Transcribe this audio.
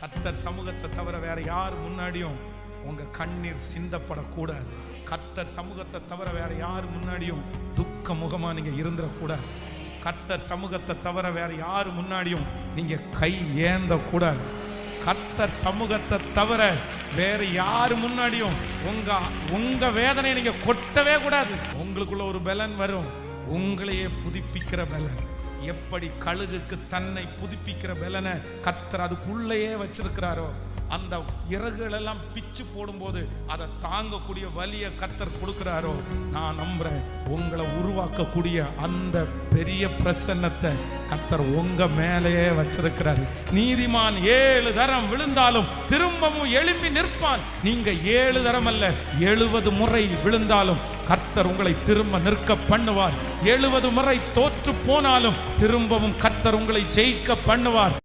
கர்த்தர் சமூகத்தை தவிர வேற யார் முன்னாடியும் உங்க கண்ணீர் சிந்தப்படக்கூடாது. கர்த்தர் சமூகத்தை தவிர வேற யார் முன்னாடியும் துக்க முகமா நீங்க இருந்துடக்கூடாது. கர்த்தர் சமூகத்தை தவிர வேற யார் முன்னாடியும் நீங்க கை ஏந்த கூடாது. கர்த்தர் சமூகத்தை தவிர வேற யார் முன்னாடியும் உங்க வேதனையை நீங்க கொட்டவே கூடாது. உங்களுக்குள்ள ஒரு பலன் வரும், உங்களையே புதுப்பிக்கிற பலன். எப்படி கழுகுக்கு தன்னை புதுப்பிக்கிற பலனை கர்த்தர் அதுக்குள்ளேயே வச்சிருக்கிறாரோ, அந்த இறகுகள் எல்லாம் பிச்சு போடும்போது அதை தாங்கக்கூடிய வலிய கர்த்தர் கொடுக்கிறாரோ, நான் நம்புறேன் உங்களை உருவாக்கக்கூடிய அந்த பெரிய பிரசன்னத்தை கர்த்தர் உங்க மேலேயே வச்சிருக்கிறாரு. நீதிமான் 7 தரம் விழுந்தாலும் திரும்பவும் எழும்பி நிற்பான். நீங்க 7 தரம் அல்ல 70 முறை விழுந்தாலும் கர்த்தர் உங்களை திரும்ப நிற்க பண்ணுவார். 70 முறை தோற்று போனாலும் திரும்பவும் கர்த்தர் உங்களை ஜெயிக்க பண்ணுவார்.